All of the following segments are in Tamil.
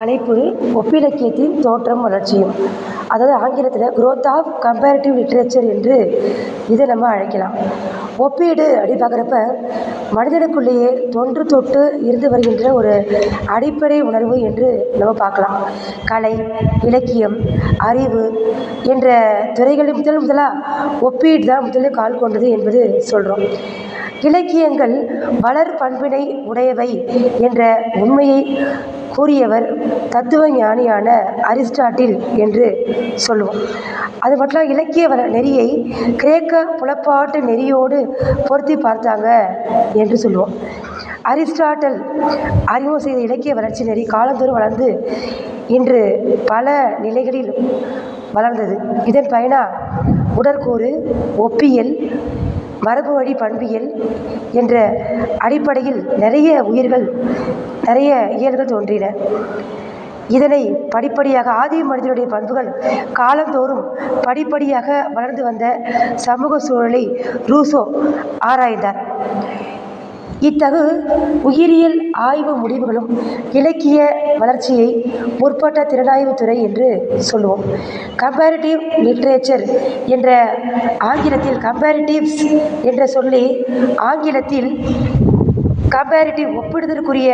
தலைப்பு ஒப்பிலக்கியத்தின் தோற்றம் வளர்ச்சியும். அதாவது ஆங்கிலத்தில் growth ஆஃப் கம்பேரிட்டிவ் லிட்ரேச்சர் என்று இதை நம்ம அழைக்கலாம். ஒப்பீடு அப்படி பார்க்குறப்ப மனிதனுக்குள்ளேயே தொன்று தொட்டு இருந்து வருகின்ற ஒரு அடிப்படை உணர்வு என்று நம்ம பார்க்கலாம். கலை, இலக்கியம், அறிவு என்ற துறைகளில் முதலாக ஒப்பீடு தான் முதலில் கால் கொண்டது என்பது சொல்கிறோம். இலக்கியங்கள் வளர் பண்பினை உடையவை என்ற உண்மையை கூறியவர் தத்துவ ஞானியான அரிஸ்டாட்டில் என்று சொல்லுவோம். அது மட்டும் இலக்கிய நெறியை கிரேக்க புலப்பாட்டு நெறியோடு பொருத்தி பார்த்தாங்க என்று சொல்லுவோம். அரிஸ்டாட்டல் அறிமுகம் செய்த இலக்கிய வளர்ச்சி நெறி காலந்தோறும் வளர்ந்து இன்று பல நிலைகளில் வளர்ந்தது. இதன் பயனாக உடற்கூறு, ஒப்பியல், மரபு வழி பண்பியல் என்ற அடிப்படையில் நிறைய இயல்கள் தோன்றின. இதனை படிப்படியாக ஆதி மனிதனுடைய பண்புகள் காலந்தோறும் படிப்படியாக வளர்ந்து வந்த சமூக சூழலை ரூசோ ஆராய்ந்தார். இத்தகு உயிரியல் ஆய்வு முடிவுகளும் இலக்கிய வளர்ச்சியை முற்பட்ட திறனாய்வு துறை என்று சொல்லுவோம். கம்பேரிட்டிவ் லிட்ரேச்சர் என்ற ஆங்கிலத்தில் கம்பேரிட்டிவ்ஸ் என்ற சொல்லி ஆங்கிலத்தில் கம்பேரிட்டிவ் ஒப்பிடுதலுக்குரிய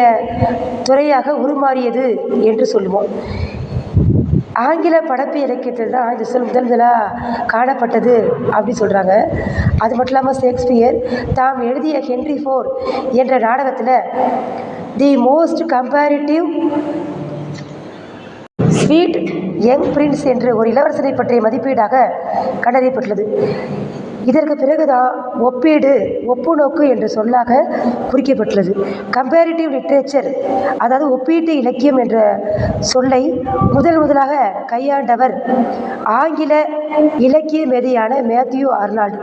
துறையாக உருமாறியது என்று சொல்லுவோம். ஆங்கில படைப்பு இலக்கியத்தில் தான் இந்த சொல் முதலாக காணப்பட்டது அப்படின்னு சொல்கிறாங்க. அது மட்டும் இல்லாமல் ஷேக்ஸ்பியர் தாம் எழுதிய ஹென்றி IV என்ற நாடகத்தில் the most comparative sweet young Prince என்று ஒரு இளவரசனை பற்றிய மதிப்பீடாக கண்டறியப்பட்டுள்ளது. இதற்கு பிறகுதான் ஒப்பீடு, ஒப்புநோக்கு என்ற சொல்லாக குறிக்கப்பட்டுள்ளது. கம்பேரிட்டிவ் லிட்ரேச்சர் அதாவது ஒப்பீட்டு இலக்கியம் என்ற சொல்லை முதலாக கையாண்டவர் ஆங்கில இலக்கிய மேதையான மேத்யூ ஆர்னால்டு.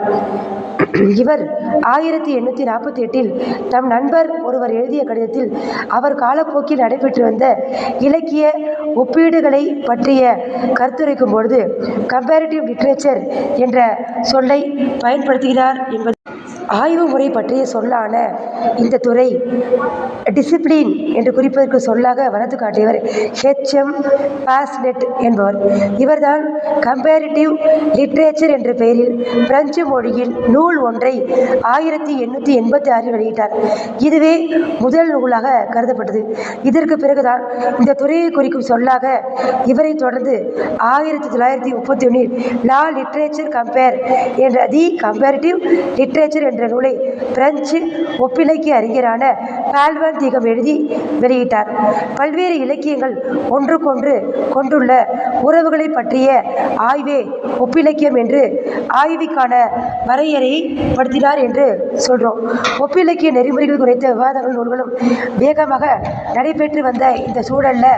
இவர் 1848 தம் நண்பர் ஒருவர் எழுதிய கடிதத்தில் அவர் காலப்போக்கில் நடைபெற்று வந்த இலக்கிய ஒப்பீடுகளை பற்றிய கருத்துரைக்கும் பொழுது கம்பேரிட்டிவ் லிட்ரேச்சர் என்ற சொல்லை பயன்படுத்துகிறார் என்பது ஆய்வு முறை பற்றிய சொல்லான இந்த துறை டிசிப்ளின் என்று குறிப்பதற்கு சொல்லாக வளர்த்து காட்டியவர் HM பாஸ்னெட் என்பவர். இவர்தான் கம்பேரிட்டிவ் லிட்ரேச்சர் என்ற பெயரில் பிரெஞ்சு மொழியில் நூல் ஒன்றை 1886 வெளியிட்டார். இதுவே முதல் நூலாக கருதப்பட்டது. இதற்கு பிறகுதான் இந்த துறையை குறிக்கும் சொல்லாக இவரை தொடர்ந்து 1931 லா லிட்ரேச்சர் கம்பேர் என்ற தி கம்பேரிட்டிவ் லிட்ரேச்சர் என்ற நூலை பிரெஞ்சு ஒப்பிலக்கிய அறிஞரான பால்வன் தீகம் எழுதி வெளியிட்டார். பல்வேறு இலக்கியங்கள் ஒன்றுக்கொன்று கொண்டுள்ள உறவுகளை பற்றிய ஆய்வே ஒப்பிலக்கியம் என்று ஆய்வுக்கான வரையறையை படுத்தினார் என்று சொல்கிறோம். ஒப்பிலக்கிய நெறிமுறைகள் குறித்த விவாதங்கள் நூல்களும் வேகமாக நடைபெற்று வந்த இந்த சூழலில்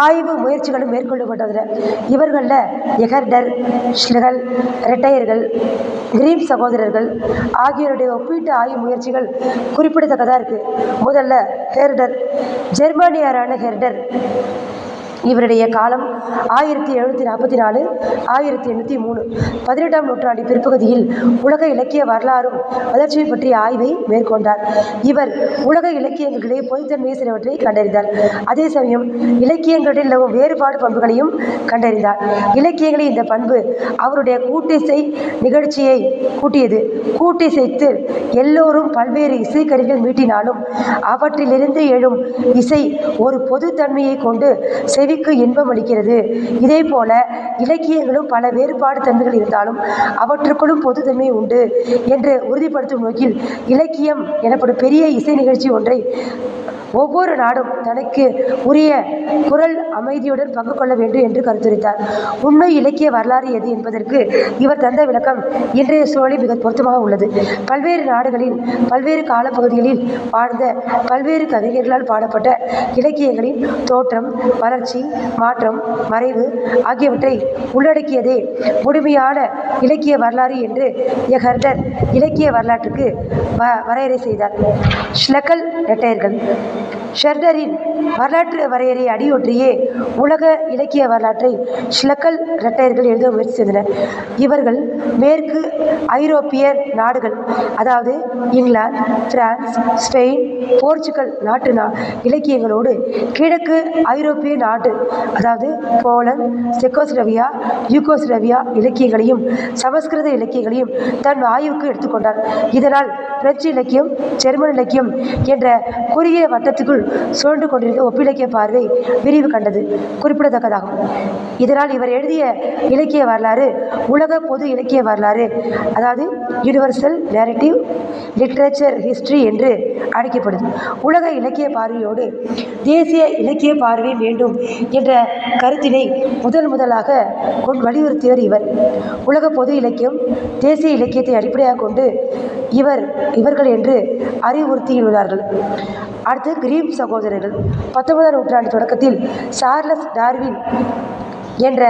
ஆய்வு முயற்சிகளும் மேற்கொள்ளப்பட்டதில் இவர்களில் எகர்டர், ஷ்லெகல், ரெட்டையர்கள், கிரீம் சகோதரர்கள் ஆகியோருடைய ஒப்பீட்டு ஆய்வு முயற்சிகள் குறிப்பிடத்தக்கதாக இருக்குது. முதல்ல ஹெர்டர், ஜெர்மானியரான ஹெர்டர். இவருடைய காலம் 1744 1803. 18ஆம் நூற்றாண்டு பிற்பகுதியில் உலக இலக்கிய வரலாறும் வளர்ச்சியை பற்றிய ஆய்வை மேற்கொண்டார். இவர் உலக இலக்கியங்களிடையே பொதுத்தன்மையை சிலவற்றை கண்டறிந்தார். அதே சமயம் இலக்கியங்களில் நிலவும் வேறுபாடு பண்புகளையும் கண்டறிந்தார். இலக்கியங்களில் இந்த பண்பு அவருடைய கூட்டிசை நிகழ்ச்சியை கூட்டியது. கூட்டிசைத்து எல்லோரும் பல்வேறு இசைக்கருவிகள் மீட்டினாலும் அவற்றிலிருந்து எழும் இசை ஒரு பொதுத்தன்மையை கொண்டு செவிக்கு இன்பம் அளிக்கிறது. இதே போல இலக்கியங்களும் பல வேறுபாடு தன்மைகள் இருந்தாலும் அவற்றுக்குள்ளும் பொதுத்தன்மை உண்டு என்று உறுதிப்படுத்தும் நோக்கில் இலக்கியம் எனப்படும் பெரிய இசை நிகழ்ச்சி ஒன்றை ஒவ்வொரு நாடும் தனக்கு உரிய குரல் அமைதியுடன் பங்கு கொள்ள வேண்டும் என்று கருத்துரைத்தார். உண்மை இலக்கிய வரலாறு எது என்பதற்கு இவர் தந்த விளக்கம் இன்றைய சூழலில் மிக பொருத்தமாக உள்ளது. பல்வேறு நாடுகளில் பல்வேறு காலப்பகுதிகளில் வாழ்ந்த பல்வேறு கவிஞர்களால் பாடப்பட்ட இலக்கியங்களின் தோற்றம், வளர்ச்சி, மாற்றம், மறைவு ஆகியவற்றை உள்ளடக்கியதே முழுமையான இலக்கிய வரலாறு என்று ஹெர்டர் இலக்கிய வரலாற்றுக்கு வரையறை செய்தார். ஷ்லெகல், ரெட்டையர்கள். ஷெர்டரின் வரலாற்று வரையறை அடியொற்றியே உலக இலக்கிய வரலாற்றை ஷ்லக்கல் இரட்டையர்கள் எழுத முயற்சி செய்தனர். இவர்கள் மேற்கு ஐரோப்பிய நாடுகள், அதாவது இங்கிலாந்து, பிரான்ஸ், ஸ்பெயின், போர்ச்சுகல் நாட்டு இலக்கியங்களோடு கிழக்கு ஐரோப்பிய நாடு, அதாவது போலந்து, செக்கோஸ்லோவியா, யூகோஸ்லோவியா இலக்கியங்களையும் சமஸ்கிருத இலக்கியங்களையும் தன் ஆய்வுக்கு எடுத்துக்கொண்டார். இதனால் பிரெஞ்சு இலக்கியம், ஜெர்மன் இலக்கியம் என்ற குறுகிய வட்டத்துக்குள் சுழன்று கொண்டிருந்த ஒப்பிலக்கிய பார்வை விரிவு கண்டது குறிப்பிடத்தக்கதாகும். இதனால் இவர் எழுதிய இலக்கிய வரலாறு உலக பொது இலக்கிய வரலாறு, அதாவது யூனிவர்சல் நேரேட்டிவ் லிட்ரேச்சர் ஹிஸ்டரி என்று அழைக்கப்படுது. உலக இலக்கிய பார்வையோடு தேசிய இலக்கிய பார்வை வேண்டும் என்ற கருத்தினை முதலாக வலியுறுத்தியவர் இவர். உலக பொது இலக்கியம், தேசிய இலக்கியத்தை அடிப்படையாக கொண்டு இவர்கள் என்று அறிவுறுத்தியுள்ளார்கள். அடுத்து கிரீம் சகோதரர்கள். 19ஆம் நூற்றாண்டு தொடக்கத்தில் சார்லஸ் டார்வின் என்ற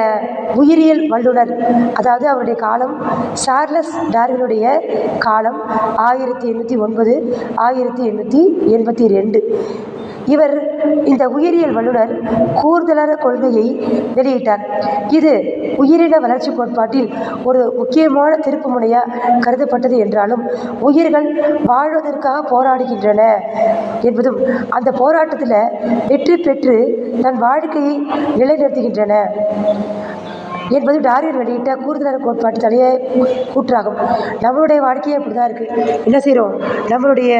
உயிரியல் வல்லுனர், அதாவது அவருடைய காலம், சார்லஸ் டார்வினுடைய காலம் 1809 1882. இவர் இந்த உயிரியல் வல்லுனர் கூர்தலர கொள்கையை வெளியிட்டார். இது உயிரின வளர்ச்சி கோட்பாட்டில் ஒரு முக்கியமான திருப்பு முனையாக கருதப்பட்டது என்றாலும், உயிர்கள் வாழ்வதற்காக போராடுகின்றன என்பதும் அந்த போராட்டத்தில் வெற்றி பெற்று தன் வாழ்க்கையை நிலைநிறுத்துகின்றன என்பது டார்வின் வெளியிட்ட கூர்தலர கோட்பாட்டு தலைய கூற்றாகும். நம்மளுடைய வாழ்க்கையே அப்படி தான் இருக்குது. என்ன செய்கிறோம்? நம்மளுடைய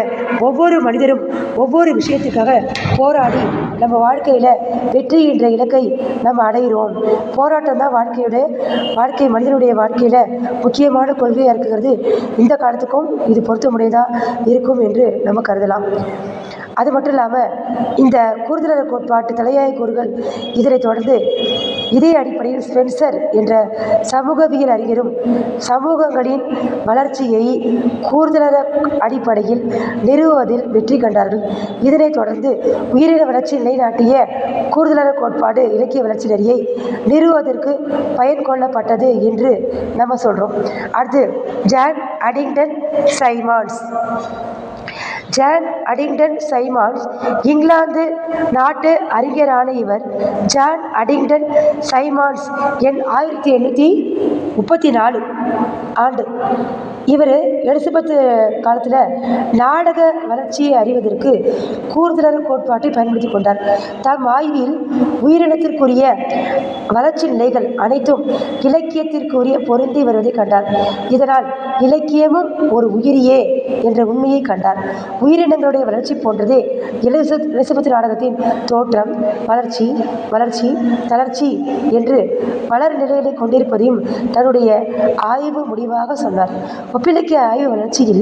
ஒவ்வொரு மனிதரும் ஒவ்வொரு விஷயத்துக்காக போராடி நம்ம வாழ்க்கையில் வெற்றி என்ற இலக்கை நம்ம அடைகிறோம். போராட்டம் தான் மனிதனுடைய வாழ்க்கையில் முக்கியமான கொள்கையாக இருக்கிறது. இந்த காலத்துக்கும் இது பொருத்தமுடையதாக இருக்கும் என்று நம்ம கருதலாம். அது மட்டும் இல்லாமல் இந்த கூர்தலர கோட்பாட்டு தலையாய கூறுகள் இதனைத் தொடர்ந்து இதே அடிப்படையில் ஸ்பென்சர் என்ற சமூகவியல் அறிஞரும் சமூகங்களின் வளர்ச்சியை கூர்தலர அடிப்படையில் நிறுவுவதில் வெற்றி கண்டார்கள். இதனைத் தொடர்ந்து உயிரின வளர்ச்சி நிலைநாட்டிய கூர்தலர கோட்பாடு இலக்கிய வளர்ச்சி நெறியை நிறுவுவதற்கு பயன் கொள்ளப்பட்டது என்று நம்ம சொல்கிறோம். அடுத்து John Addington Symonds. John Addington Symonds இங்கிலாந்து நாட்டு அறிஞரான இவர் ஜான் அடிங்டன் சைமன்ஸ் 1834 ஆண்டு. இவர் எலிசபெத் காலத்தில் நாடக வளர்ச்சியை அறிவதற்கு கூர்தலர கோட்பாட்டை பயன்படுத்தி கொண்டார். தம் ஆய்வில் உயிரினத்திற்குரிய வளர்ச்சி நிலைகள் அனைத்தும் இலக்கியத்திற்குரிய பொருந்தி வருவதை கண்டார். இதனால் இலக்கியமும் ஒரு உயிரியே என்ற உண்மையை கண்டார். உயிரினங்களுடைய வளர்ச்சி போன்றதே எலிசபெத் நாடகத்தின் தோற்றம், வளர்ச்சி தளர்ச்சி என்று வளர் நிலைகளை கொண்டிருப்பதையும் தன்னுடைய ஆய்வு முடிவாக சொன்னார். ஒப்பிலக்கிய ஆய்வு வளர்ச்சியில்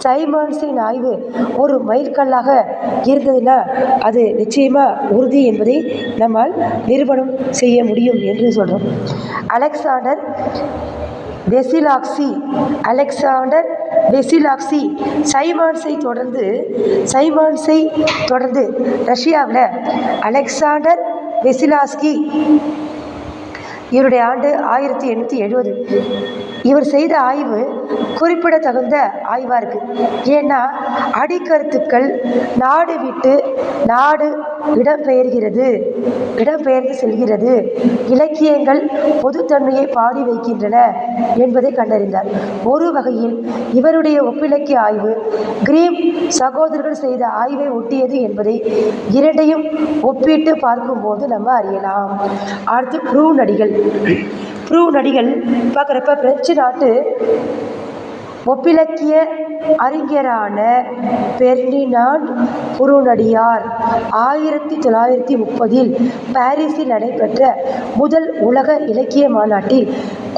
சைமன்ஸின் ஆய்வு ஒரு மைல்கல்லாக இருந்ததுன்னா அது நிச்சயமாக உறுதி என்பதை நம்மால் நிரூபணம் செய்ய முடியும் என்று சொல்கிறோம். அலெக்சாண்டர் வெசிலாக்ஸி சைமன்ஸை தொடர்ந்து ரஷ்யாவில் அலெக்சாண்டர் வெசிலாஸ்கி, இவருடைய ஆண்டு 1870. இவர் செய்த ஆய்வு குறிப்பிடத்தகுந்த ஆய்வாக இருக்குது. ஏன்னா அடிக்கருத்துக்கள் நாடு விட்டு நாடு இடம்பெயர்ந்து செல்கிறது, இலக்கியங்கள் பொதுத்தன்மையை பாடி வைக்கின்றன என்பதை கண்டறிந்தார். ஒரு வகையில் இவருடைய ஒப்பிலக்கிய ஆய்வு கிரீம் சகோதரர்கள் செய்த ஆய்வை ஒட்டியது என்பதை இரண்டையும் ஒப்பிட்டு பார்க்கும்போது நம்ம அறியலாம். அடுத்து ப்ரூ நடிகள் பார்க்குறப்ப பிரெஞ்சு நாட்டு ஒப்பிலக்கிய அறிஞரான பெர்டினாண்ட் புருனடியார் 1930 பாரிஸில் நடைபெற்ற முதல் உலக இலக்கிய மாநாட்டில்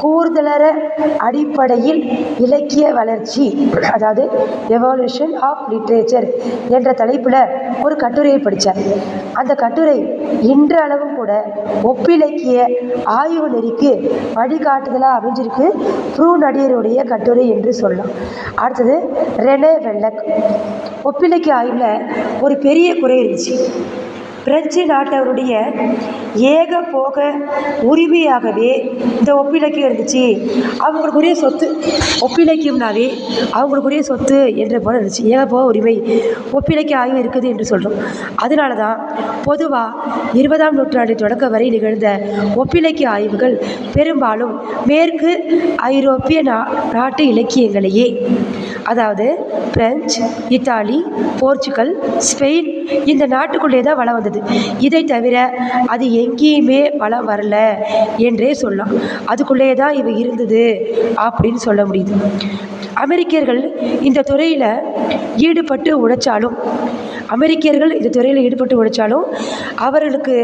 கூர்தலர அடிப்படையில் இலக்கிய வளர்ச்சி, அதாவது எவல்யூஷன் ஆஃப் லிட்ரேச்சர் என்ற தலைப்பில் ஒரு கட்டுரையை படித்தார். அந்த கட்டுரை இன்றளவும் கூட ஒப்பிலக்கிய ஆய்வு நெறிக்கு வழிகாட்டுதலாக அமைஞ்சிருக்கு புருனடியருடைய கட்டுரை என்று சொல்லலாம். அடுத்தது ரெனே வெல்லக். ஒப்பிலக்கிய ஆய்வில் ஒரு பெரிய குறை இருந்துச்சு. பிரெஞ்சு நாட்டவருடைய ஏகபோக உரிமையாகவே இந்த ஒப்பிலக்கியம் இருந்துச்சு. அவங்களுக்குரிய சொத்து, ஒப்பிலக்கியம்னாவே அவங்களுக்குரிய சொத்து என்ற போல இருந்துச்சு. ஏகபோக உரிமை ஒப்பிலக்கிய ஆய்வு இருக்குது என்று சொல்கிறோம். அதனால தான் பொதுவாக 20ஆம் நூற்றாண்டு தொடக்க வரை நிகழ்ந்த ஒப்பிலக்கிய ஆய்வுகள் பெரும்பாலும் மேற்கு ஐரோப்பிய நாட்டு இலக்கியங்களையே, அதாவது பிரெஞ்சு, இத்தாலி, போர்ச்சுகல், ஸ்பெயின் இந்த நாட்டுக்குள்ளே தான் வளம் வந்தது. இதை தவிர அது எங்கேயுமே வளம் வரல என்றே சொல்லலாம். அதுக்குள்ளே தான் இவை இருந்தது அப்படின்னு சொல்ல முடியுது. அமெரிக்கர்கள் இந்த துறையில் ஈடுபட்டு உழைச்சாலும் அவர்களுக்கு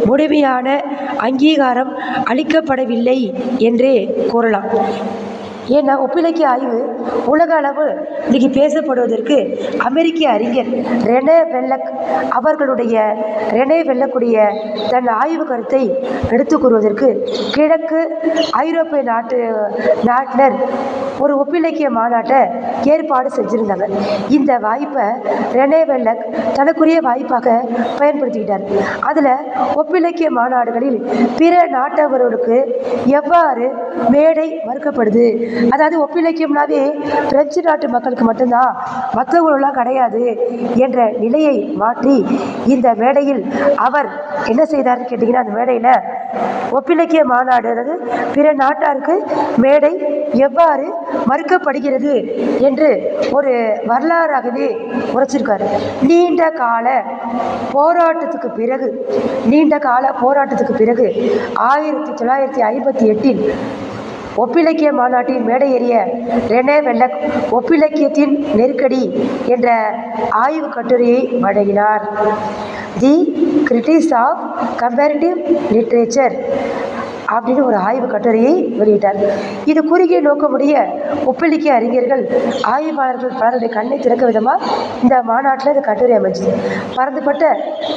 முழுமையான அங்கீகாரம் அளிக்கப்படவில்லை என்றே கூறலாம். ஏன்னா ஒப்பிலக்கிய ஆய்வு உலக அளவு இன்றைக்கி பேசப்படுவதற்கு அமெரிக்க அறிஞர் ரெனே வெல்லக்குடைய தன் ஆய்வு கருத்தை எடுத்து கூறுவதற்கு கிழக்கு ஐரோப்பிய நாட்டினர் ஒரு ஒப்பிலக்கிய மாநாட்டை ஏற்பாடு செஞ்சுருந்தாங்க. இந்த வாய்ப்பை ரெனே வெல்லக் தனக்குரிய வாய்ப்பாக பயன்படுத்திக்கிட்டார். அதில் ஒப்பிலக்கிய மாநாடுகளில் பிற நாட்டவர்களுக்கு எவ்வாறு மேடை மறுக்கப்படுது, அதாவது ஒப்பிலக்கியம்னாவே பிரெஞ்சு நாட்டு மக்களுக்கு மட்டும்தான், மற்றவங்களெல்லாம் கிடையாது என்ற நிலையை மாற்றி இந்த மேடையில் அவர் என்ன செய்தார்னு கேட்டிங்கன்னா, அந்த மேடையில் ஒப்பிலக்கிய மாநாடு, அதாவது பிற நாட்டாருக்கு மேடை எவ்வாறு மறுக்கப்படுகிறது என்று ஒரு வரலாறாகவே உரைச்சிருக்காரு. நீண்ட கால போராட்டத்துக்கு பிறகு 1958 ஒப்பிலக்கிய மாநாட்டின் மேடையேறிய ரெனே வெல்லக் ஒப்பிலக்கியத்தின் நெருக்கடி என்ற ஆய்வு கட்டுரையை வழங்கினார். தி கிரிட்டிக்ஸ் ஆஃப் கம்பேரிட்டிவ் லிட்ரேச்சர் அப்படின்னு ஒரு ஆய்வு கட்டுரையை வெளியிட்டார். இது குறுகிய நோக்கமுடைய ஒப்பிலக்கிய அறிஞர்கள், ஆய்வாளர்கள் பலருடைய கண்ணை திறக்க விதமாக இந்த மாநாட்டில் இந்த கட்டுரை அமைஞ்சது. பரந்துபட்ட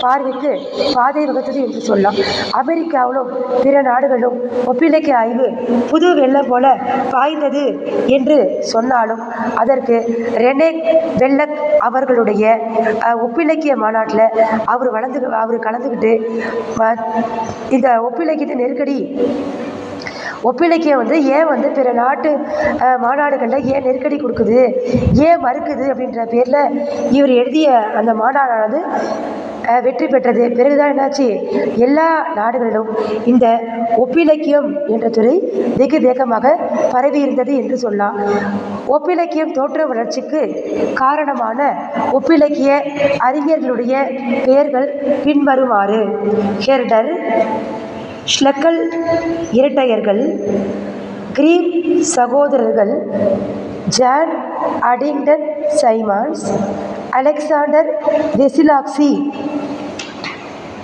பார்வைக்கு பாதை வகுத்தது என்று சொல்லலாம். அமெரிக்காவிலும் பிற நாடுகளிலும் ஒப்பிலக்கிய ஆய்வு புது வெள்ளம் போல பாய்ந்தது என்று சொன்னாலும் அதற்கு ரெனே வெல்லக் அவர்களுடைய ஒப்பிலக்கிய மாநாட்டில் அவர் கலந்துக்கிட்டு இந்த ஒப்பிலக்கியத்தை நெருக்கடி, ஒப்பிலக்கியம் ஏன் பிற நாட்டு மாநாடுகளில் ஏன் நெருக்கடி கொடுக்குது, ஏன் மறுக்குது அப்படின்ற பேரில் இவர் எழுதிய அந்த மாநாடானது வெற்றி பெற்றது. பிறகுதான் என்னாச்சு, எல்லா நாடுகளிலும் இந்த ஒப்பிலக்கியம் என்ற துறை வெகு வேகமாக பரவி இருந்தது என்று சொல்லலாம். ஒப்பிலக்கியம் தோற்ற வளர்ச்சிக்கு காரணமான ஒப்பிலக்கிய அறிஞர்களுடைய பெயர்கள் பின்வருமாறு: ஹெர்டர், ஷ்லெக்கல் இரட்டையர்கள், கிரீம் சகோதரர்கள், John Addington Symons, Alexander வெசிலாக்சி,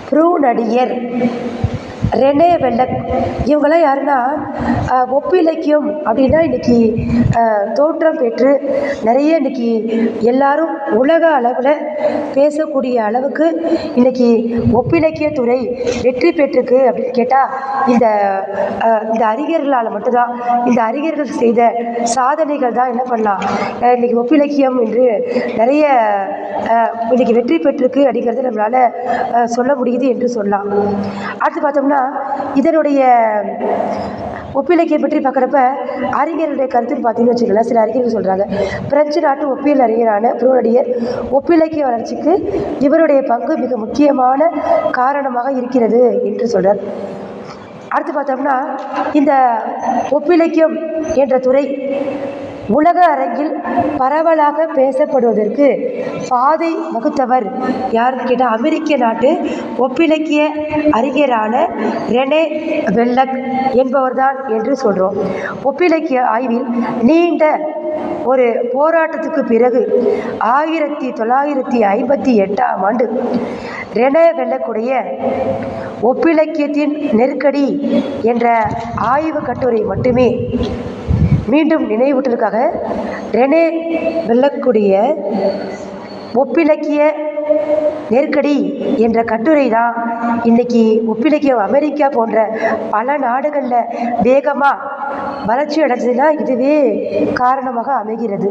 ப்ரூனடியர், Rene வெல்லக். இவங்களாம் யாருன்னா, ஒப்பிலக்கியம் அப்படின்னா இன்றைக்கி தோற்றம் பெற்று நிறைய இன்றைக்கி எல்லாரும் உலக அளவில் பேசக்கூடிய அளவுக்கு இன்றைக்கி ஒப்பிலக்கியத்துறை வெற்றி பெற்றிருக்கு அப்படின்னு கேட்டால் இந்த அறிஞர்களால் மட்டும்தான். இந்த அறிஞர்கள் செய்த சாதனைகள் தான் என்ன பண்ணலாம், இன்றைக்கி ஒப்பிலக்கியம் என்று நிறைய இன்றைக்கி வெற்றி பெற்றிருக்கு அப்படிங்கிறது நம்மளால் சொல்ல முடியுது என்று சொல்லலாம். அடுத்து பார்த்தோம்னா இதனுடைய ஒப்பிலக்கியம் பற்றி பார்க்குறப்ப அறிஞர்களுடைய கருத்துன்னு பார்த்தீங்கன்னு வச்சுக்கலாம். சில அறிஞர்கள் சொல்கிறாங்க, பிரெஞ்சு நாட்டு ஒப்பியல் அறிஞரான ப்ரூனடியர் ஒப்பிலக்கிய வளர்ச்சிக்கு இவருடைய பங்கு மிக முக்கியமான காரணமாக இருக்கிறது என்று சொல்கிறார். அடுத்து பார்த்தோம்னா இந்த ஒப்பிலக்கியம் என்ற துறை உலக அரங்கில் பரவலாக பேசப்படுவதற்கு பாதை வகுத்தவர் யாருன்னு கேட்டால் அமெரிக்க நாட்டு ஒப்பிலக்கிய அறிஞரான ரெனே வெல்லக் என்பவர்தான் என்று சொல்கிறோம். ஒப்பிலக்கிய ஆய்வில் நீண்ட ஒரு போராட்டத்துக்கு பிறகு 1958ஆம் ஆண்டு ரெனே வெல்லக்குடைய ஒப்பிலக்கியத்தின் நெருக்கடி என்ற ஆய்வு கட்டுரை மட்டுமே மீண்டும் நினைவூட்டலுக்காக ரெனே வெல்லக்குடைய ஒப்பிலக்கிய நெருக்கடி என்ற கட்டுரை தான் இன்றைக்கி ஒப்பிலக்கியம் அமெரிக்கா போன்ற பல நாடுகளில் வேகமாக வளர்ச்சி அடைஞ்சதுன்னா இதுவே காரணமாக அமைகிறது.